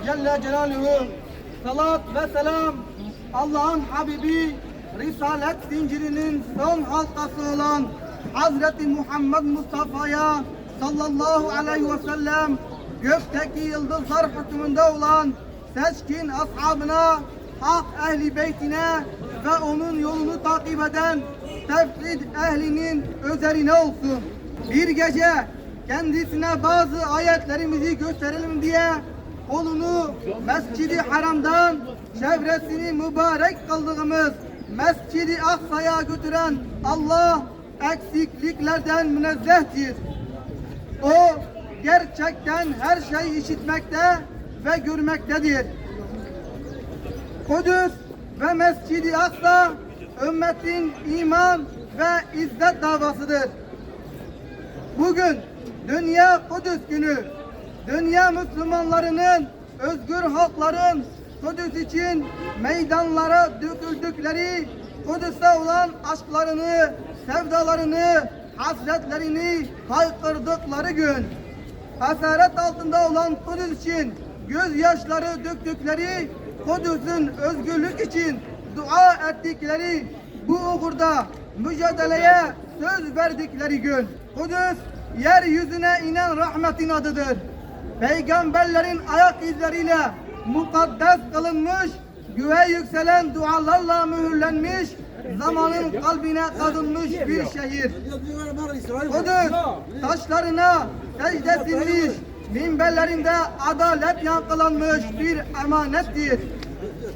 Celle Celaluhu. Salat ve selam Allah'ın Habibi, Risalet zincirinin son halkası olan Hazreti Muhammed Mustafa'ya sallallahu aleyhi ve sellem, gökteki yıldızlar hükmünde olan seçkin ashabına, hak ehli beytine ve onun yolunu takip eden tevhid ehlinin üzerine olsun. Bir gece kendisine bazı ayetlerimizi gösterelim diye kolunu Mescid-i Haram'dan çevresini mübarek kıldığımız Mescid-i Aksa'ya götüren Allah eksikliklerden münezzehtir. O gerçekten her şeyi işitmekte ve görmektedir. Kudüs ve Mescid-i Aksa ümmetin iman ve izzet davasıdır. Bugün Dünya Kudüs Günü. Dünya Müslümanlarının, özgür halkların Kudüs için meydanlara döküldükleri, Kudüs'e olan aşklarını, sevdalarını, hasretlerini haykırdıkları gün. Esaret altında olan Kudüs için gözyaşları döktükleri, Kudüs'ün özgürlük için dua ettikleri, bu uğurda mücadeleye söz verdikleri gün. Kudüs, yeryüzüne inen rahmetin adıdır. Peygamberlerin ayak izleriyle mukaddes kılınmış, göğe yükselen dualarla mühürlenmiş, zamanın kalbine kazınmış bir şehir. Kudüs, taşlarına secde silmiş, minberlerinde adalet yankılanmış bir emanettir.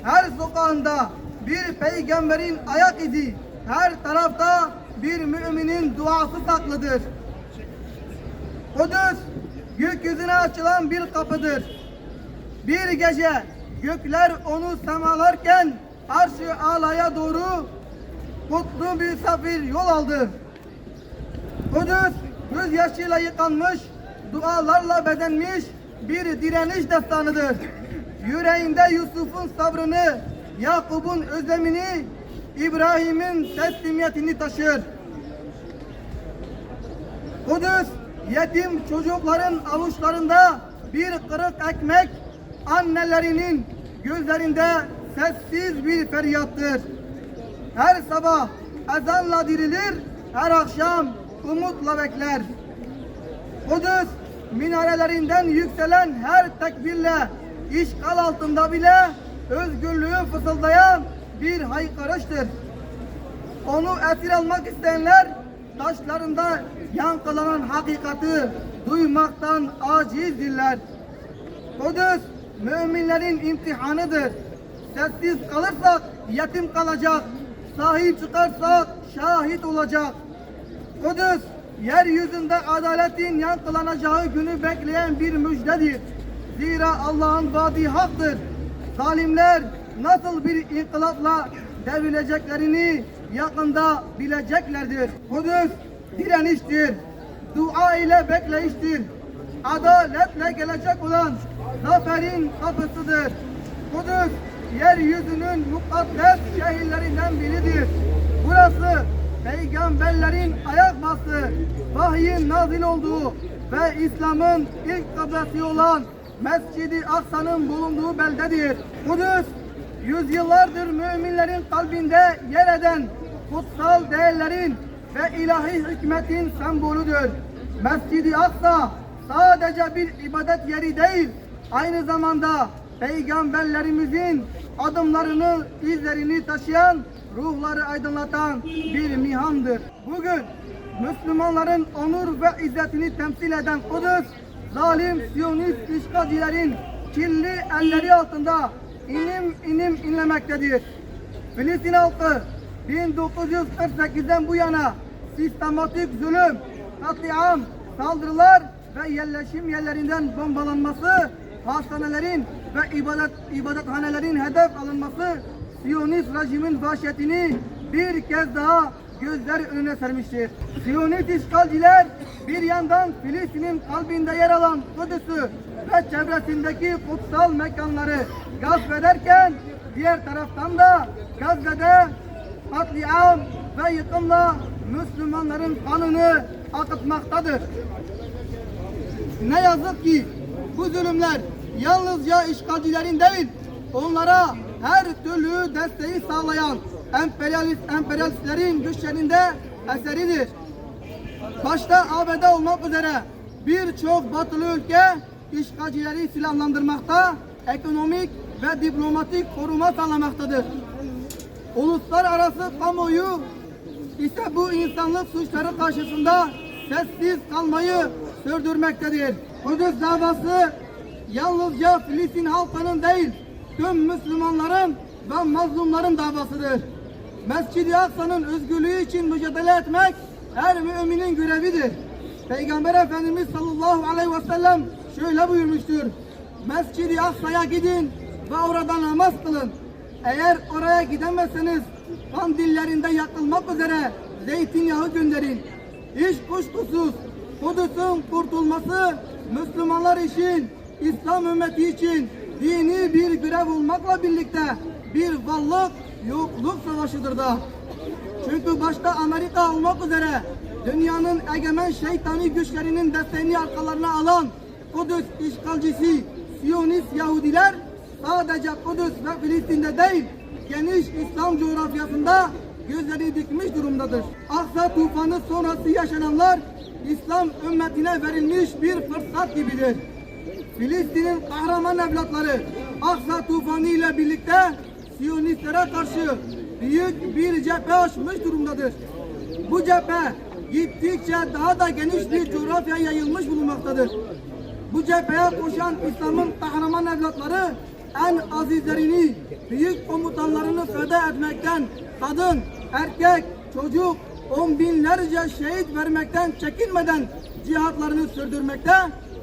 Her sokağında bir peygamberin ayak izi, her tarafta bir müminin duası saklıdır. Kudüs, gökyüzüne açılan bir kapıdır. Bir gece gökler onu semalarken arş-ı alaya doğru kutlu bir misafir yol aldı. Kudüs, gözyaşıyla yıkanmış, dualarla bezenmiş bir direniş destanıdır. Yüreğinde Yusuf'un sabrını, Yakup'un özlemini, İbrahim'in teslimiyetini taşır. Kudüs, yetim çocukların avuçlarında bir kırık ekmek, annelerinin gözlerinde sessiz bir feryattır. Her sabah ezanla dirilir, her akşam umutla bekler. Kudüs, minarelerinden yükselen her tekbirle, işgal altında bile özgürlüğü fısıldayan bir haykırıştır. Onu esir almak isteyenler, taşlarında yankılanan hakikati duymaktan acizdirler. Kudüs, müminlerin imtihanıdır. Sessiz kalırsak yetim kalacak, sahip çıkarsak şahit olacak. Kudüs, yeryüzünde adaletin yankılanacağı günü bekleyen bir müjdedir. Zira Allah'ın vaadi haktır. Zalimler nasıl bir inkılapla devrileceklerini yakında bileceklerdir. Kudüs direniştir, dua ile bekleyiştir. Adaletle gelecek olan zaferin kapısıdır. Kudüs, yeryüzünün mukaddes şehirlerinden biridir. Burası peygamberlerin ayak bastığı, vahyin nazil olduğu ve İslam'ın ilk kıblesi olan Mescid-i Aksa'nın bulunduğu beldedir. Kudüs, yüzyıllardır müminlerin kalbinde yer eden kutsal değerlerin ve ilahi hikmetin sembolüdür. Mescid-i Aksa sadece bir ibadet yeri değil, aynı zamanda peygamberlerimizin adımlarını, izlerini taşıyan, ruhları aydınlatan bir mihandır. Bugün Müslümanların onur ve izzetini temsil eden Kudüs, zalim Siyonist işgalcilerin kirli elleri altında inim inim inlemektedir. Filistin halkı 1948'den bu yana sistematik zulüm, katliam, saldırılar ve yerleşim yerlerinden bombalanması, hastanelerin ve ibadethanelerin hedef alınması Siyonist rejimin vahşetini bir kez daha gözler önüne sermiştir. Siyonist işgalciler bir yandan Filistin'in kalbinde yer alan Kudüs'ü ve çevresindeki kutsal mekanları gasp ederken, diğer taraftan da Gazze'de katliam ve yıkımla Müslümanların kanını akıtmaktadır. Ne yazık ki bu zulümler yalnızca işgalcilerin değil, onlara her türlü desteği sağlayan emperyalistlerin güçlerinde eseridir. Başta ABD olmak üzere birçok batılı ülke işgalcileri silahlandırmakta, ekonomik ve diplomatik koruma sağlamaktadır. Uluslararası kamuoyu ise bu insanlık suçları karşısında sessiz kalmayı sürdürmektedir. Kudüs davası yalnızca Filistin halkının değil, tüm Müslümanların ve mazlumların davasıdır. Mescid-i Aksa'nın özgürlüğü için mücadele etmek her müminin görevidir. Peygamber Efendimiz sallallahu aleyhi ve sellem şöyle buyurmuştur: Mescid-i Aksa'ya gidin ve orada namaz kılın. Eğer oraya gidemezseniz kandillerinde yakılmak üzere zeytinyağı gönderin. Hiç kuşkusuz Kudüs'ün kurtulması Müslümanlar için, İslam ümmeti için dini bir görev olmakla birlikte bir varlık yokluk savaşıdır da. Çünkü başta Amerika olmak üzere dünyanın egemen şeytani güçlerinin desteğini arkalarına alan Kudüs işgalcisi Siyonist Yahudiler sadece Kudüs ve Filistin'de değil, geniş İslam coğrafyasında gözleri dikmiş durumdadır. Aksa tufanı sonrası yaşananlar İslam ümmetine verilmiş bir fırsat gibidir. Filistin'in kahraman evlatları Aksa tufanı ile birlikte Siyonistlere karşı büyük bir cephe açmış durumdadır. Bu cephe gittikçe daha da geniş bir coğrafyaya yayılmış bulunmaktadır. Bu cepheye koşan İslam'ın kahraman evlatları en azizlerini, büyük komutanlarını feda etmekten, kadın, erkek, çocuk, on binlerce şehit vermekten çekinmeden cihatlarını sürdürmekte,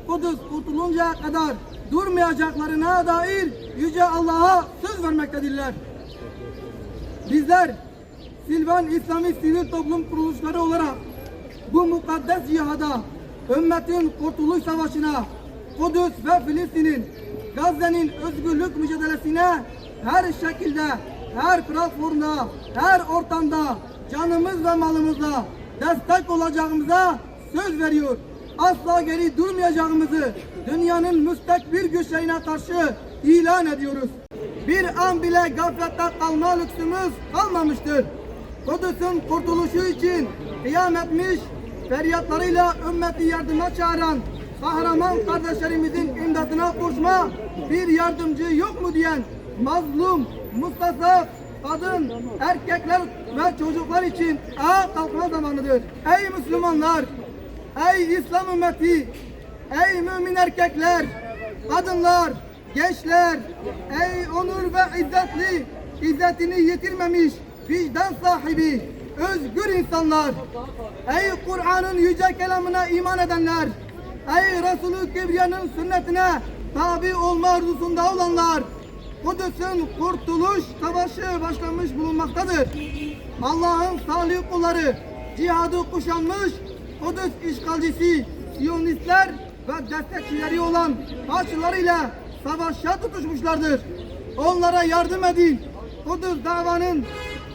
Kudüs kurtuluncaya kadar durmayacaklarına dair Yüce Allah'a söz vermektedirler. Bizler Silvan İslami Sivil Toplum Kuruluşları olarak bu mukaddes cihada, ümmetin kurtuluş savaşına, Kudüs ve Filistin'in, Gazze'nin özgürlük mücadelesine her şekilde, her platformda, her ortamda canımız ve malımızla destek olacağımıza söz veriyor. Asla geri durmayacağımızı dünyanın müstekbir güçlerine karşı ilan ediyoruz. Bir an bile gaflette kalma lüksümüz kalmamıştır. Kudüs'ün kurtuluşu için kıyam etmiş, feryatlarıyla ümmeti yardıma çağıran kahraman kardeşlerimizin imdadına koşma bir yardımcı yok mu diyen mazlum, mustasaf, kadın, erkekler ve çocuklar için ayağa kalkma zamanıdır. Ey Müslümanlar, ey İslam ümmeti, ey mümin erkekler, kadınlar, gençler, ey onur ve izzetini yitirmemiş vicdan sahibi, özgür insanlar, ey Kur'an'ın yüce kelamına iman edenler, ey Resulü Kibriya'nın sünnetine tabi olma arzusunda olanlar, Kudüs'ün kurtuluş savaşı başlamış bulunmaktadır. Allah'ın salih kulları cihadı kuşanmış Kudüs işgalcisi Siyonistler ve destekçileri olan Haçlılarıyla savaşa tutuşmuşlardır. Onlara yardım edin.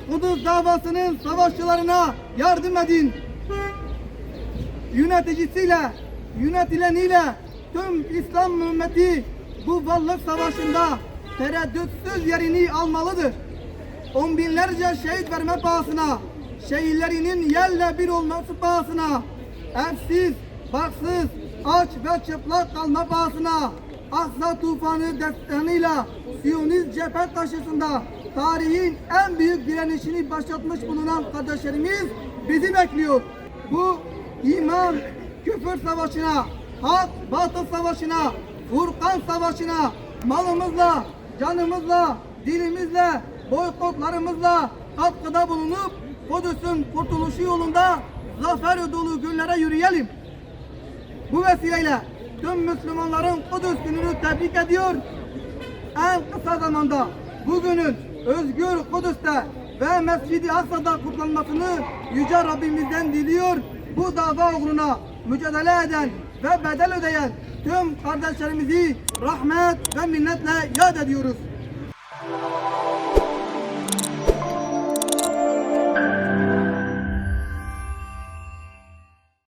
Kudüs davasının savaşçılarına yardım edin. Yöneticisiyle, yönetileniyle tüm İslam ümmeti bu varlık savaşında tereddütsüz yerini almalıdır. On binlerce şehit verme pahasına, şehirlerinin yerle bir olması pahasına, evsiz, barksız, aç ve çıplak kalma pahasına, Aksa tufanı destanıyla Siyonist cephe karşısında tarihin en büyük direnişini başlatmış bulunan kardeşlerimiz bizi bekliyor. Bu iman küfür savaşına, hak batıl savaşına, Furkan savaşına malımızla, canımızla, dilimizle, boykotlarımızla katkıda bulunup Kudüs'ün kurtuluşu yolunda zafer dolu günlere yürüyelim. Bu vesileyle tüm Müslümanların Kudüs gününü tebrik ediyor. En kısa zamanda bugünün özgür Kudüs'te ve Mescid-i Aksa'da kutlanmasını Yüce Rabbimizden diliyor. Bu dava uğruna mücadele eden ve bedel ödeyen tüm kardeşlerimizi rahmet ve minnetle yad ediyoruz.